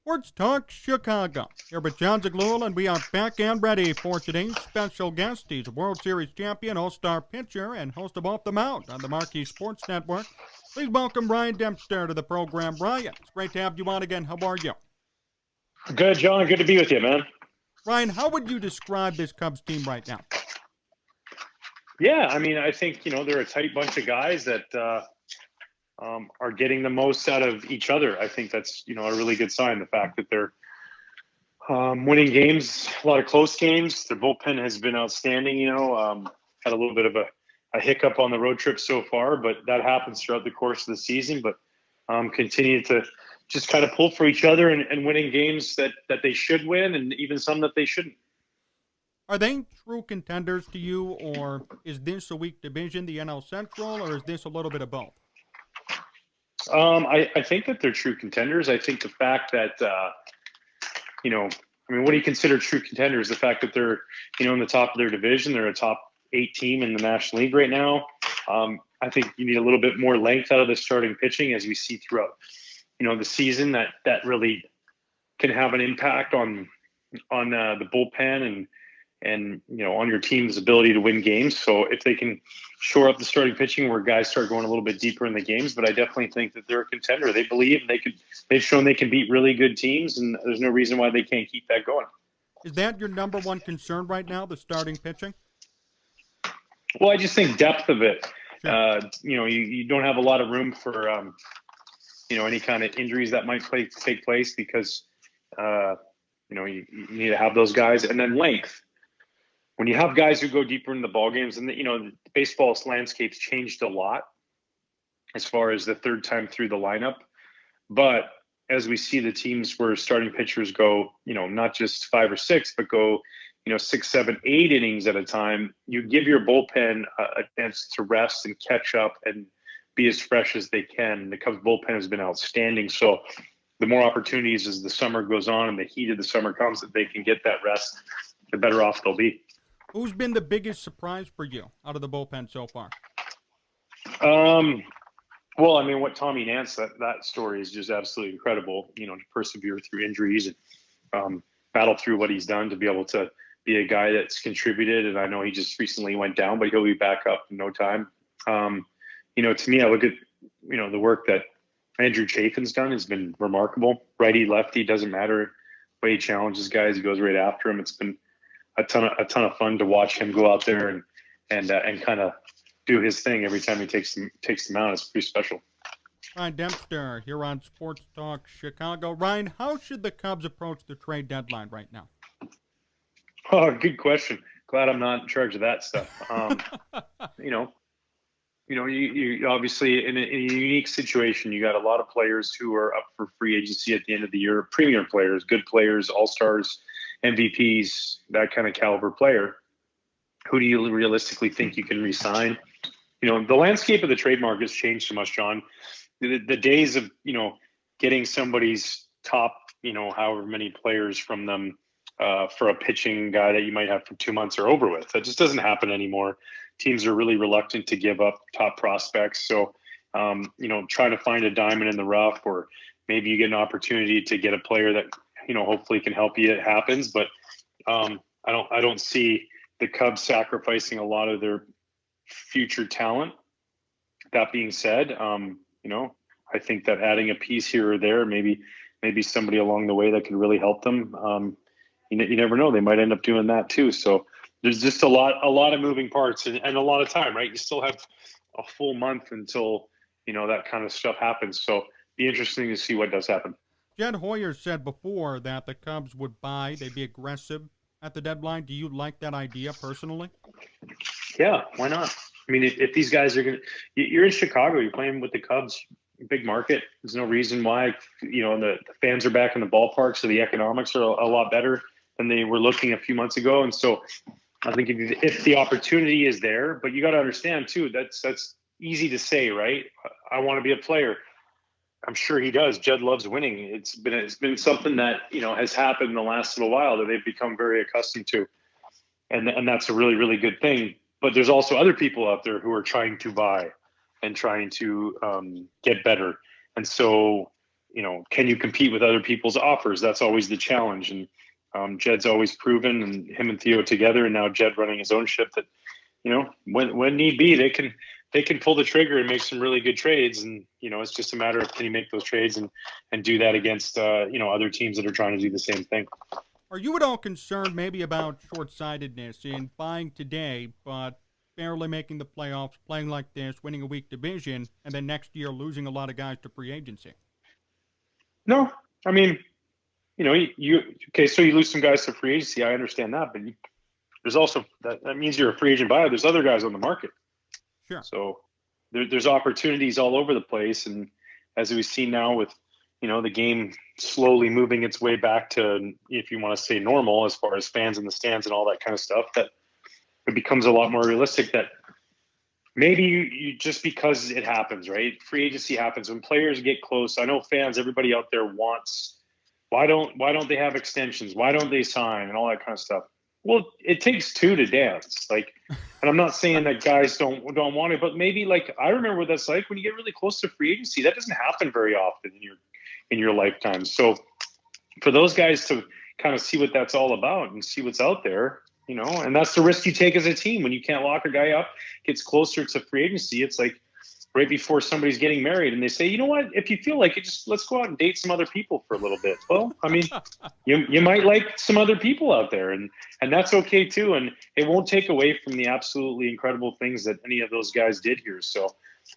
Sports Talk Chicago. Here with Jon Zaghloul, and we are back and ready for today's special guest. He's a World Series champion, all-star pitcher, and host of Off The Mound on the Marquee Sports Network. Please welcome Ryan Dempster to the program. Ryan, it's great to have you on again. How are you? Good, John. Good to be with you, man. Ryan, how would you describe this Cubs team right now? Yeah, I mean, I think, they're a tight bunch of guys that are getting the most out of each other. I think that's, a really good sign. The fact that they're winning games, a lot of close games. Their bullpen has been outstanding, had a little bit of a hiccup on the road trip so far, but that happens throughout the course of the season. But continue to just kind of pull for each other and winning games that they should win, and even some that they shouldn't. Are they true contenders to you, or is this a weak division, the NL Central, or is this a little bit of both? I think that they're true contenders. I think the fact that, what do you consider true contenders? The fact that they're, in the top of their division, they're a top 8 team in the National League right now. I think you need a little bit more length out of the starting pitching, as we see throughout, the season, that really can have an impact on the bullpen and on your team's ability to win games. So if they can shore up the starting pitching where guys start going a little bit deeper in the games, but I definitely think that they're a contender. They believe they've shown they can beat really good teams, and there's no reason why they can't keep that going. Is that your number one concern right now, the starting pitching? Well, I just think depth of it. Sure. You don't have a lot of room for any kind of injuries that might take place because you need to have those guys, and then length. When you have guys who go deeper into the ball games, and the baseball's landscape's changed a lot as far as the third time through the lineup. But as we see the teams where starting pitchers go, not just 5 or 6, but go, 6, 7, 8 innings at a time, you give your bullpen a chance to rest and catch up and be as fresh as they can. The Cubs bullpen has been outstanding. So the more opportunities as the summer goes on and the heat of the summer comes that they can get that rest, the better off they'll be. Who's been the biggest surprise for you out of the bullpen so far? Well, what Tommy Nance, that story is just absolutely incredible, to persevere through injuries and battle through what he's done to be able to be a guy that's contributed. And I know he just recently went down, but he'll be back up in no time. To me, I look at, the work that Andrew Chafin's done has been remarkable. Righty, lefty, doesn't matter. The way he challenges guys, he goes right after him. It's been a ton of fun to watch him go out there and kind of do his thing every time he takes them out. It's pretty special. Ryan Dempster here on Sports Talk Chicago. Ryan, how should the Cubs approach the trade deadline right now? Oh, good question. Glad I'm not in charge of that stuff. You obviously in a unique situation. You got a lot of players who are up for free agency at the end of the year. Premier players, good players, all-stars, MVPs, that kind of caliber player. Who do you realistically think you can re-sign? The landscape of the trade market has changed so much, John. The days of, getting somebody's top, however many players from them for a pitching guy that you might have for 2 months are over with. That just doesn't happen anymore. Teams are really reluctant to give up top prospects. So, trying to find a diamond in the rough, or maybe you get an opportunity to get a player that, hopefully can help you. It happens, but I don't see the Cubs sacrificing a lot of their future talent. That being said, I think that adding a piece here or there, maybe somebody along the way that can really help them. You never know; they might end up doing that too. So there's just a lot of moving parts and a lot of time, right? You still have a full month until that kind of stuff happens. So be interesting to see what does happen. Jed Hoyer said before that the Cubs would buy, they'd be aggressive at the deadline. Do you like that idea personally? Yeah, why not? If these guys are you're in Chicago, you're playing with the Cubs, big market. There's no reason why, the fans are back in the ballpark, so the economics are a lot better than they were looking a few months ago. And so I think if the opportunity is there, but you got to understand too, that's easy to say, right? I want to be a player. I'm sure he does. Jed loves winning. It's been something that, has happened in the last little while that they've become very accustomed to. And that's a really, really good thing. But there's also other people out there who are trying to buy and trying to get better. And so can you compete with other people's offers? That's always the challenge. And Jed's always proven, and him and Theo together, and now Jed running his own ship, that when need be, they can pull the trigger and make some really good trades. And it's just a matter of, can you make those trades and do that against other teams that are trying to do the same thing. Are you at all concerned maybe about short-sightedness in buying today, but barely making the playoffs, playing like this, winning a weak division, and then next year losing a lot of guys to free agency? No, I mean, so you lose some guys to free agency. I understand that, but there's also that means you're a free agent buyer. There's other guys on the market. Sure. So there's opportunities all over the place, and as we've seen now with the game slowly moving its way back to, if you want to say, normal as far as fans in the stands and all that kind of stuff, that it becomes a lot more realistic that maybe you just, because it happens, right? Free agency happens when players get close. I know fans, everybody out there wants, why don't they have extensions? Why don't they sign and all that kind of stuff? Well, it takes two to dance. And I'm not saying that guys don't want it, but maybe I remember what that's like when you get really close to free agency. That doesn't happen very often in your lifetime. So for those guys to kind of see what that's all about and see what's out there, and that's the risk you take as a team when you can't lock a guy up, gets closer to free agency. It's like right before somebody's getting married and they say, you know what, if you feel like it, just let's go out and date some other people for a little bit. Well, I mean, you might like some other people out there, and that's okay too. And it won't take away from the absolutely incredible things that any of those guys did here. So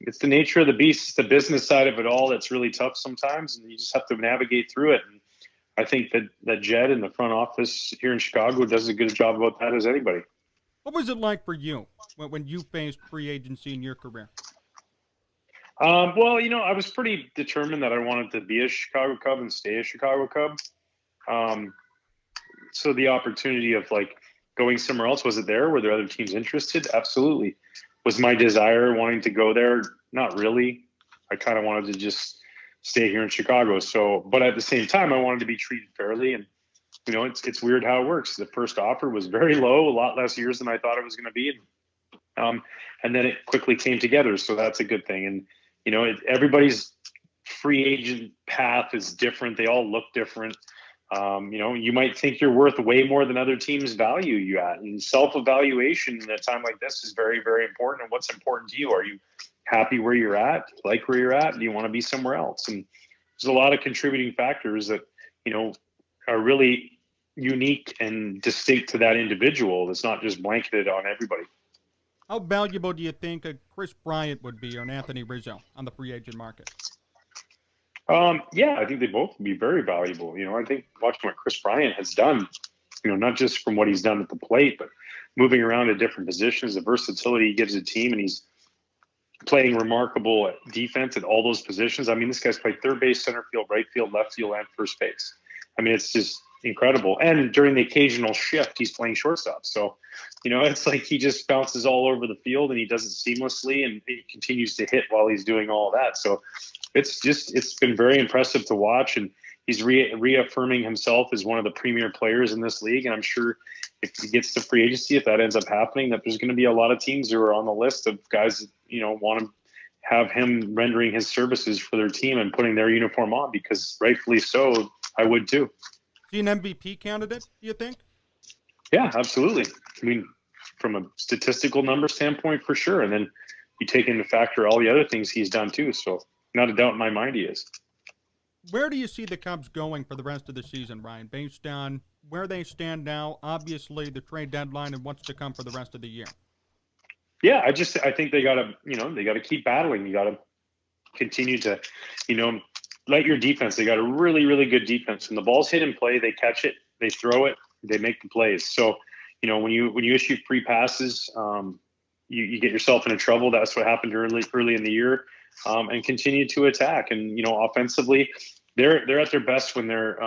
it's the nature of the beast. It's the business side of it all that's really tough sometimes, and you just have to navigate through it. And I think that Jed in the front office here in Chicago does a good job about that as anybody. What was it like for you when you faced free agency in your career? Well, I was pretty determined that I wanted to be a Chicago Cub and stay a Chicago Cub. So the opportunity of going somewhere else, was it there? Were there other teams interested? Absolutely. Was my desire wanting to go there? Not really. I kind of wanted to just stay here in Chicago. So, but at the same time, I wanted to be treated fairly. And, it's weird how it works. The first offer was very low, a lot less years than I thought it was going to be. And then it quickly came together. So that's a good thing. And, everybody's free agent path is different. They all look different. You might think you're worth way more than other teams value you at. And self-evaluation in a time like this is very, very important. And what's important to you? Are you happy where you're at? Like where you're at? Do you want to be somewhere else? And there's a lot of contributing factors that, are really unique and distinct to that individual. That's not just blanketed on everybody. How valuable do you think a Kris Bryant would be, or an Anthony Rizzo, on the free agent market? Yeah, I think they both would be very valuable. I think watching what Kris Bryant has done, not just from what he's done at the plate, but moving around at different positions, the versatility he gives a team, and he's playing remarkable defense at all those positions. I mean, this guy's played third base, center field, right field, left field, and first base. I mean, it's just incredible. And during the occasional shift, he's playing shortstop. So, it's like he just bounces all over the field and he does it seamlessly, and he continues to hit while he's doing all that. So it's been very impressive to watch, and he's reaffirming himself as one of the premier players in this league. And I'm sure if he gets to free agency, if that ends up happening, that there's going to be a lot of teams who are on the list of guys that, want to have him rendering his services for their team and putting their uniform on, because rightfully so, I would too. Is he an MVP candidate, do you think? Yeah, absolutely. I mean, from a statistical number standpoint, for sure. And then you take into factor all the other things he's done too. So not a doubt in my mind he is. Where do you see the Cubs going for the rest of the season, Ryan, based on where they stand now, obviously the trade deadline, and what's to come for the rest of the year? Yeah, I think they got to keep battling. You got to continue to, let your defense. They got a really, really good defense. When the ball's hit in play, they catch it, they throw it, they make the plays. So, when you issue free passes, you get yourself into trouble. That's what happened early in the year. And continue to attack. And, offensively, they're at their best when they're,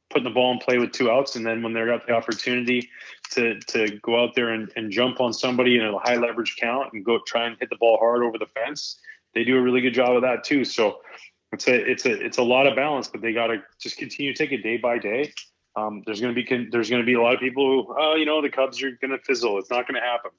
putting the ball in play with two outs. And then when they've got the opportunity to go out there and jump on somebody in a high leverage count and go try and hit the ball hard over the fence, they do a really good job of that too. So it's a lot of balance, but they got to just continue to take it day by day. There's going to be a lot of people who, the Cubs are going to fizzle. It's not going to happen.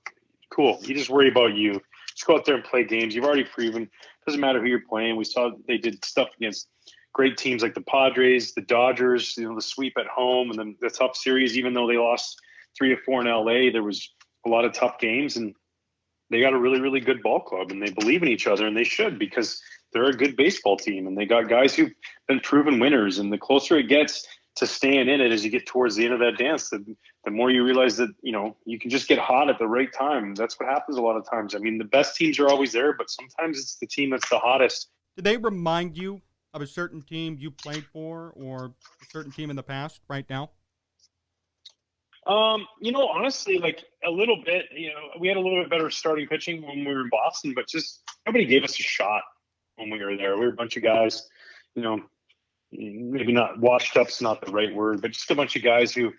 Cool. You just worry about you. Just go out there and play games. You've already proven. Doesn't matter who you're playing. We saw they did stuff against great teams like the Padres, the Dodgers, the sweep at home, and then the tough series. Even though they lost 3-4 in LA, there was a lot of tough games, and they got a really, really good ball club, and they believe in each other, and they should, because they're a good baseball team, and they got guys who've been proven winners. And the closer it gets to staying in it as you get towards the end of that dance, the more you realize that, you can just get hot at the right time. That's what happens a lot of times. I mean, the best teams are always there, but sometimes it's the team that's the hottest. Did they remind you of a certain team you played for, or a certain team in the past right now? Honestly, like a little bit. We had a little bit better starting pitching when we were in Boston, but just nobody gave us a shot when we were there. We were a bunch of guys, maybe not washed up's not the right word, but just a bunch of guys who,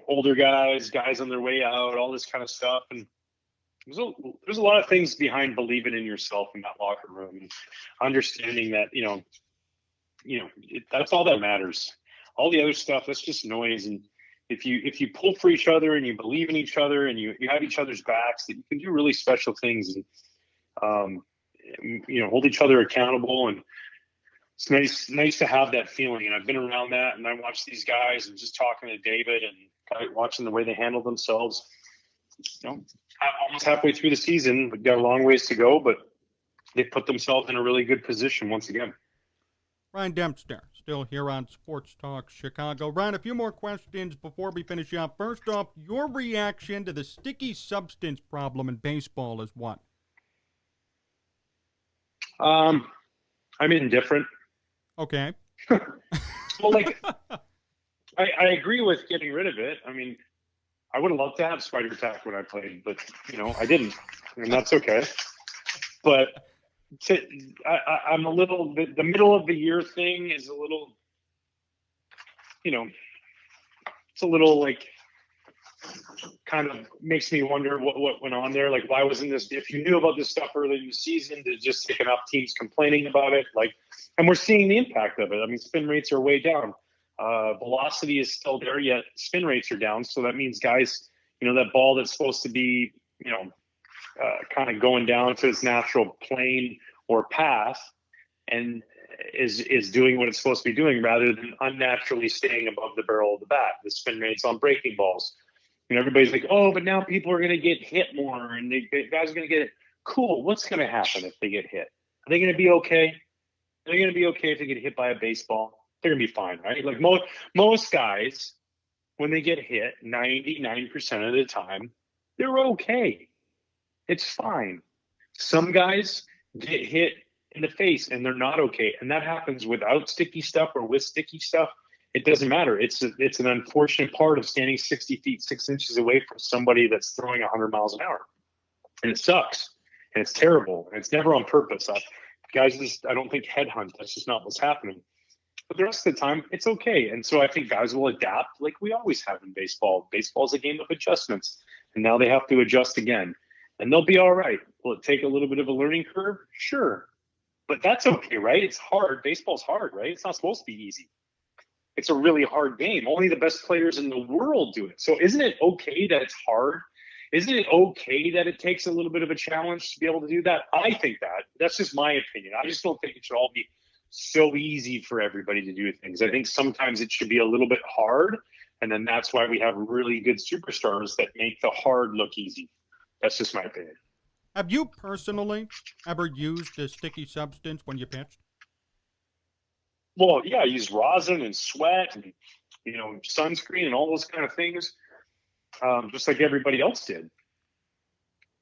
older guys on their way out, all this kind of stuff. And there's a lot of things behind believing in yourself in that locker room, and understanding that, that's all that matters. All the other stuff, that's just noise. And if you pull for each other and you believe in each other and you have each other's backs, that you can do really special things, and hold each other accountable. And it's nice to have that feeling. And I've been around that, and I watch these guys, and just talking to David and kind of watching the way they handle themselves. Almost halfway through the season, we've got a long ways to go, but they put themselves in a really good position once again. Ryan Dempster, still here on Sports Talk Chicago. Ryan, a few more questions before we finish up. First off, your reaction to the sticky substance problem in baseball is what? I'm indifferent. Okay. Well, I agree with getting rid of it. I mean, I would have loved to have spider tack when I played, but, I didn't, and that's okay. But I'm a little bit, the middle of the year thing is a little, it's a little kind of makes me wonder what went on there. Like, why wasn't this, if you knew about this stuff early in the season, to just take enough teams complaining about it? And we're seeing the impact of it. I mean, spin rates are way down. Velocity is still there, yet spin rates are down. So that means guys, that ball that's supposed to be, kind of going down to its natural plane or path, and is doing what it's supposed to be doing, rather than unnaturally staying above the barrel of the bat. The spin rates on breaking balls. Everybody's like, oh, but now people are going to get hit more, and guys are going to get it. Cool. What's going to happen if they get hit? Are they going to be okay? They're going to be okay if they get hit by a baseball. They're going to be fine, right? Like most guys, when they get hit, 99% of the time, they're okay. It's fine. Some guys get hit in the face and they're not okay. And that happens without sticky stuff or with sticky stuff. It doesn't matter. It's an unfortunate part of standing 60 feet, 6 inches away from somebody that's throwing 100 miles an hour. And it sucks. And it's terrible. And it's never on purpose. Guys I don't think headhunt. That's just not what's happening. But the rest of the time, it's okay. And so I think guys will adapt like we always have in baseball. Baseball is a game of adjustments. And now they have to adjust again. And they'll be all right. Will it take a little bit of a learning curve? Sure. But that's okay, right? It's hard. Baseball's hard, right? It's not supposed to be easy. It's a really hard game. Only the best players in the world do it. So isn't it okay that it's hard? Isn't it okay that it takes a little bit of a challenge to be able to do that? I think that's just my opinion. I just don't think it should all be so easy for everybody to do things. I think sometimes it should be a little bit hard, and then that's why we have really good superstars that make the hard look easy. That's just my opinion. Have you personally ever used a sticky substance when you pitched? Well, yeah, I used rosin and sweat and, sunscreen and all those kind of things, just like everybody else did.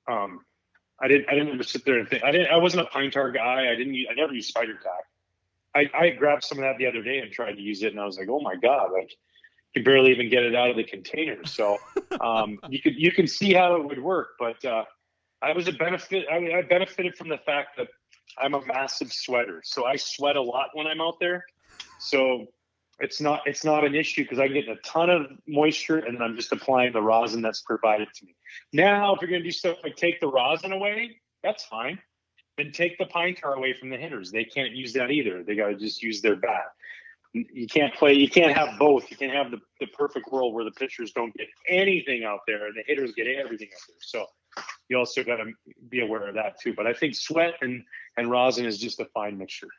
I didn't ever sit there and think. I wasn't a pine tar guy. I never used spider tack. I grabbed some of that the other day and tried to use it, and I was like, oh my god, you could barely even get it out of the container. So you can see how it would work, but I benefited from the fact that I'm a massive sweater, so I sweat a lot when I'm out there. So it's not an issue because I get a ton of moisture, and I'm just applying the rosin that's provided to me. Now, if you're going to do stuff like take the rosin away, that's fine. Then take the pine tar away from the hitters. They can't use that either. They got to just use their bat. You can't have both. You can't have the perfect world where the pitchers don't get anything out there and the hitters get everything out there. So you also got to be aware of that too. But I think sweat and rosin is just a fine mixture.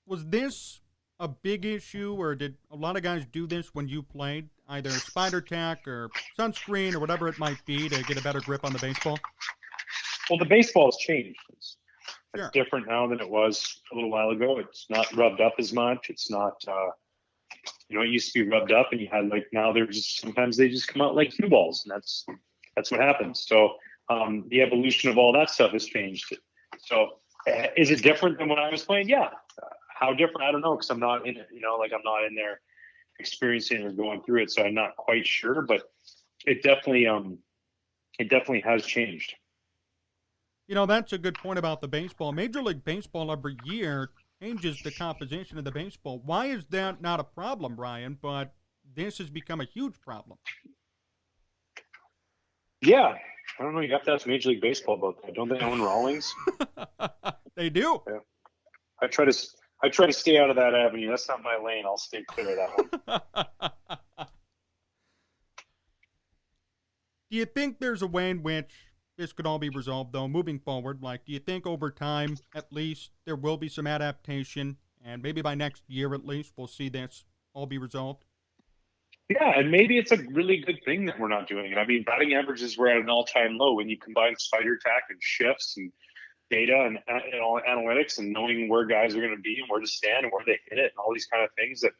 Was this a big issue, or did a lot of guys do this when you played, either spider tack or sunscreen or whatever it might be to get a better grip on the baseball? Well, the baseball has changed. It's Sure. different now than it was a little while ago. It's not rubbed up as much. It's not, it used to be rubbed up, and you had now they're just sometimes they just come out like cue balls, and that's what happens. So the evolution of all that stuff has changed. So is it different than when I was playing? Yeah. How different? I don't know, because I'm not in it. I'm not in there experiencing or going through it, so I'm not quite sure. But it definitely has changed. That's a good point about the baseball. Major League Baseball every year changes the composition of the baseball. Why is that not a problem, Brian? But this has become a huge problem. Yeah. I don't know. You have to ask Major League Baseball about that. Don't they own Rawlings? They do. Yeah. I try to stay out of that avenue. That's not my lane. I'll stay clear of that one. Do you think there's a way in which this could all be resolved, though, moving forward? Do you think over time, at least, there will be some adaptation, and maybe by next year, at least, we'll see this all be resolved? Yeah, and maybe it's a really good thing that we're not doing it. I mean, batting averages were at an all-time low when you combine spider tack and shifts and data and all analytics and knowing where guys are going to be and where to stand and where they hit it and all these kind of things. That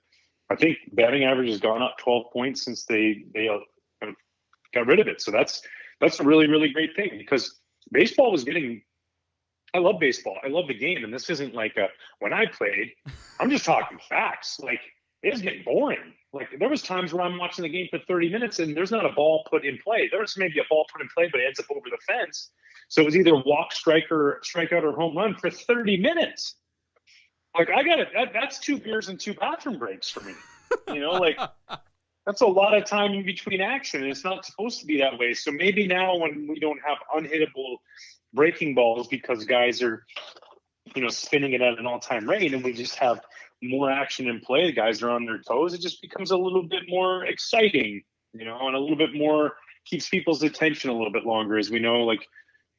I think batting average has gone up 12 points since they got rid of it. So that's a really, really great thing, because baseball was getting – I love baseball. I love the game. And this isn't when I played, I'm just talking facts. It was getting boring. There was times where I'm watching the game for 30 minutes and there's not a ball put in play. There was maybe a ball put in play, but it ends up over the fence. So it was either walk, strikeout, or home run for 30 minutes. I got it. That's 2 beers and 2 bathroom breaks for me. That's a lot of time in between action, and it's not supposed to be that way. So maybe now, when we don't have unhittable breaking balls because guys are, spinning it at an all-time rate, and we just have more action in play, the guys are on their toes, it just becomes a little bit more exciting, and a little bit more keeps people's attention a little bit longer. As we know,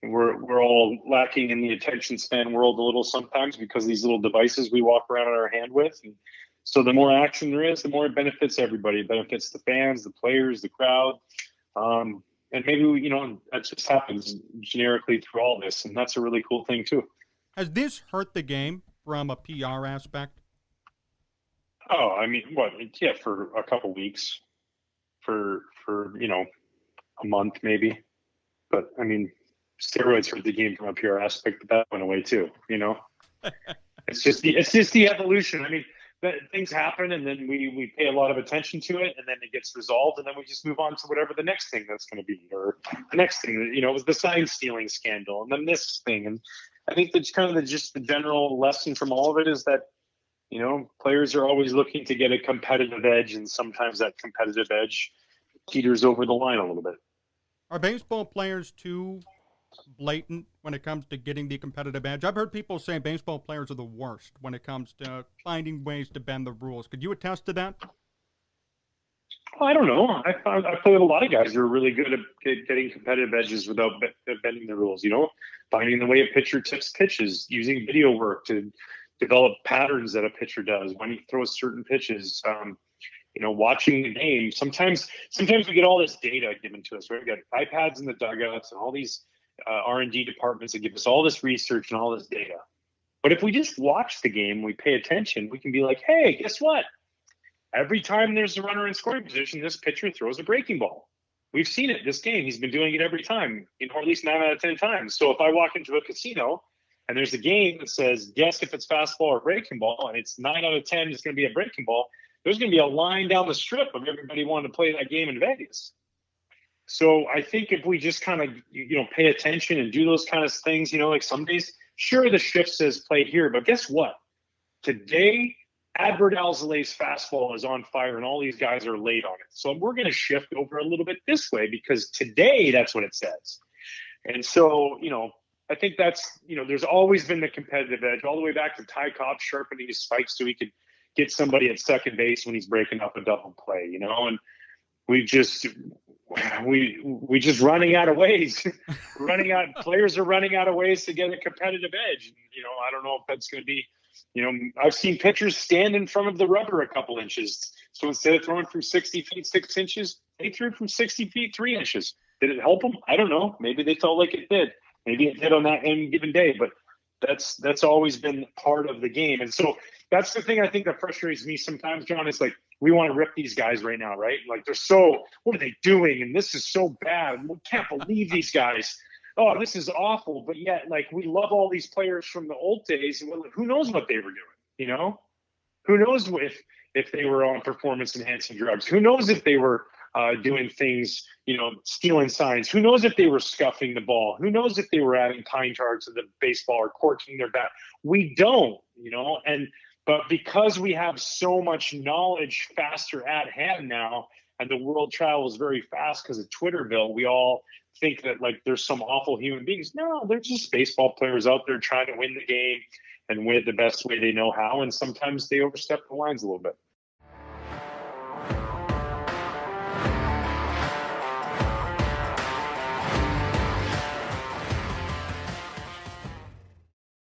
we're all lacking in the attention span world a little sometimes because of these little devices we walk around in our hand with. And so the more action there is, the more it benefits everybody. It benefits the fans, the players, the crowd. And maybe, that just happens generically through all this. And that's a really cool thing too. Has this hurt the game from a PR aspect? Oh, I mean, yeah, for a couple weeks, for a month maybe. But I mean, steroids hurt the game from a PR aspect, but that went away too. It's just the evolution. I mean, things happen, and then we pay a lot of attention to it, and then it gets resolved, and then we just move on to whatever the next thing that's going to be, or the next thing. It was the sign stealing scandal, and then this thing. And I think that's kind of just the general lesson from all of it is that players are always looking to get a competitive edge, and sometimes that competitive edge teeters over the line a little bit. Are baseball players too blatant when it comes to getting the competitive edge? I've heard people say baseball players are the worst when it comes to finding ways to bend the rules. Could you attest to that? Well, I don't know. I play with a lot of guys who are really good at getting competitive edges without bending the rules. Finding the way a pitcher tips pitches, using video work to develop patterns that a pitcher does when he throws certain pitches. Watching the game. Sometimes we get all this data given to us. Right? We got iPads in the dugouts and all these R&D departments that give us all this research and all this data. But if we just watch the game, we pay attention, we can be like, hey, guess what? Every time there's a runner in scoring position, this pitcher throws a breaking ball. We've seen it this game. He's been doing it every time, or at least 9 out of 10 times. So if I walk into a casino and there's a game that says, guess if it's fastball or breaking ball, and it's 9 out of 10, it's going to be a breaking ball, there's going to be a line down the strip of everybody wanting to play that game in Vegas. So I think if we just kind of, pay attention and do those kind of things, some days, sure, the shift says play here, but guess what? Today, Adbert Alzolay's fastball is on fire and all these guys are late on it. So we're going to shift over a little bit this way because today that's what it says. And so, I think that's, there's always been the competitive edge all the way back to Ty Cobb sharpening his spikes so he could get somebody at second base when he's breaking up a double play, and we've just, we just running out of ways. Players are running out of ways to get a competitive edge. I don't know if that's going to be. I've seen pitchers stand in front of the rubber a couple inches. So instead of throwing from 60 feet 6 inches, they threw from 60 feet 3 inches. Did it help them? I don't know. Maybe they felt like it did. Maybe it did on that any given day. But that's always been part of the game. And so that's the thing I think that frustrates me sometimes, John, is like, we want to rip these guys right now, right? Like what are they doing? And this is so bad. We can't believe these guys. Oh, this is awful. But yet, like, we love all these players from the old days. And who knows what they were doing, Who knows if they were on performance-enhancing drugs? Who knows if they were doing things, stealing signs? Who knows if they were scuffing the ball? Who knows if they were adding pine tar to the baseball or corking their bat? We don't, But because we have so much knowledge faster at hand now, and the world travels very fast because of Twitterville, we all think that, like, there's some awful human beings. No, they're just baseball players out there trying to win the game and win it the best way they know how. And sometimes they overstep the lines a little bit.